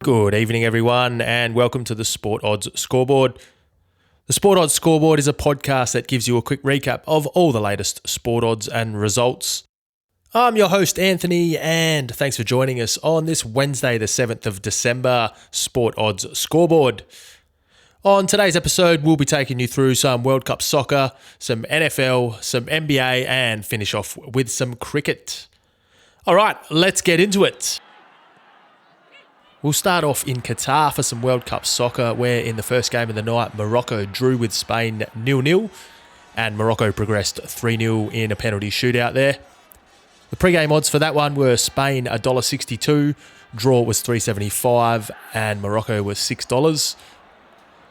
Good evening, everyone, and welcome to the Sport Odds Scoreboard. The Sport Odds Scoreboard is a podcast that gives you a quick recap of all the latest sport odds and results. I'm your host, Anthony, and thanks for joining us on this Wednesday, the 7th of December, Sport Odds Scoreboard. On today's episode, we'll be taking you through some World Cup soccer, some NFL, some NBA, and finish off with some cricket. All right, let's get into it. We'll start off in Qatar for some World Cup soccer, where in the first game of the night, Morocco drew with Spain 0-0, and Morocco progressed 3-0 in a penalty shootout there. The pre-game odds for that one were Spain $1.62, draw was $3.75, and Morocco was $6.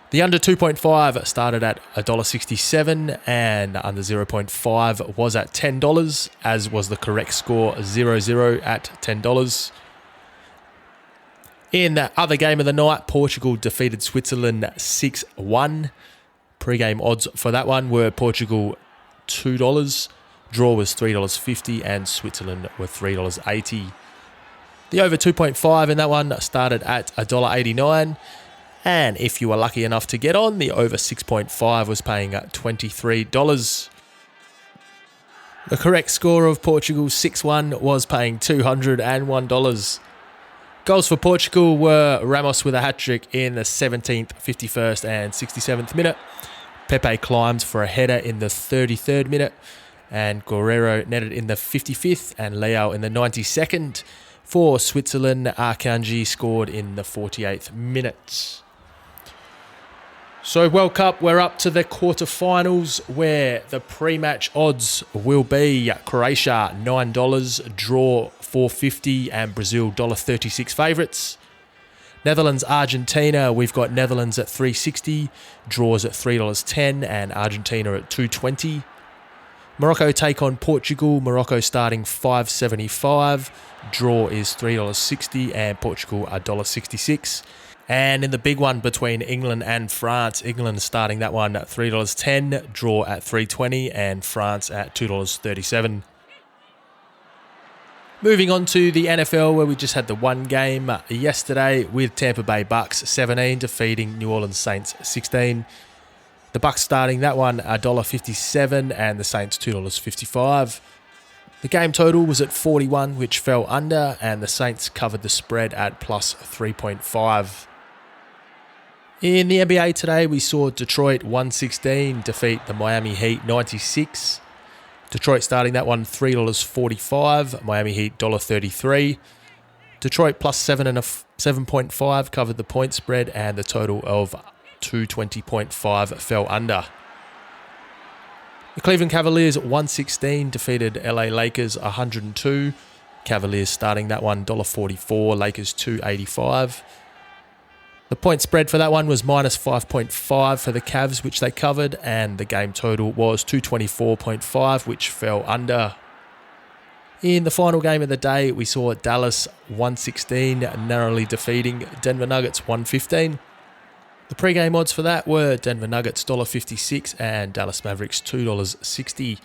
The under 2.5 started at $1.67, and under 0.5 was at $10, as was the correct score 0-0 at $10. In the other game of the night, Portugal defeated Switzerland 6-1. Pre-game odds for that one were Portugal $2, draw was $3.50, and Switzerland were $3.80. The over 2.5 in that one started at $1.89, and if you were lucky enough to get on, the over 6.5 was paying at $23. The correct score of Portugal 6-1 was paying $201. Goals for Portugal were Ramos with a hat-trick in the 17th, 51st and 67th minute. Pepe climbed for a header in the 33rd minute. And Guerreiro netted in the 55th and Leao in the 92nd. For Switzerland, Akanji scored in the 48th minute. So World Cup, we're up to the quarterfinals, where the pre-match odds will be Croatia $9, draw $4.50, and Brazil $1.36 favourites. Netherlands, Argentina, we've got Netherlands at $3.60, draws at $3.10, and Argentina at $2.20. Morocco take on Portugal, Morocco starting $5.75, draw is $3.60, and Portugal $1.66. And in the big one between England and France, England starting that one at $3.10, draw at $3.20, and France at $2.37. Moving on to the NFL, where we just had the one game yesterday with Tampa Bay Bucs 17 defeating New Orleans Saints 16. The Bucs starting that one $1.57, and the Saints $2.55. The game total was at 41, which fell under, and the Saints covered the spread at plus 3.5. In the NBA today, we saw Detroit 116 defeat the Miami Heat 96. Detroit starting that one $3.45, Miami Heat $1.33. Detroit plus 7.5 covered the point spread, and the total of 220.5 fell under. The Cleveland Cavaliers 116 defeated LA Lakers 102. Cavaliers starting that one $1.44, Lakers $2.85. The point spread for that one was minus 5.5 for the Cavs, which they covered, and the game total was 224.5, which fell under. In the final game of the day, we saw Dallas 116 narrowly defeating Denver Nuggets 115. The pre-game odds for that were Denver Nuggets $1.56 and Dallas Mavericks $2.60.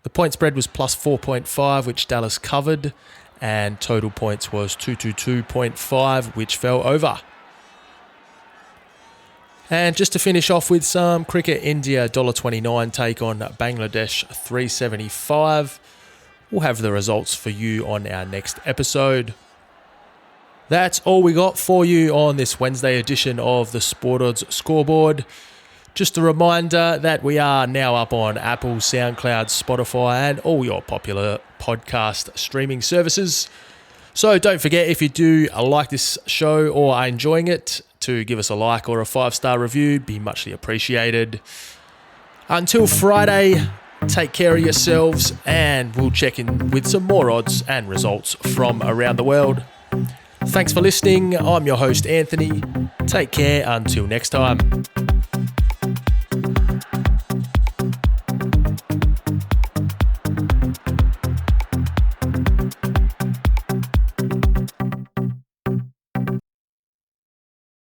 The point spread was plus 4.5, which Dallas covered, and total points was 222.5, which fell over. And just to finish off with some cricket, India $1.29 take on Bangladesh $3.75. We'll have the results for you on our next episode. That's all we got for you on this Wednesday edition of the Sport Odds Scoreboard. Just a reminder that we are now up on Apple, SoundCloud, Spotify, and all your popular podcast streaming services. So don't forget, if you do like this show or are enjoying it, to give us a like or a 5-star review, be muchly appreciated. Until Friday, take care of yourselves, and we'll check in with some more odds and results from around the world. Thanks for listening. I'm your host, Anthony. Take care until next time.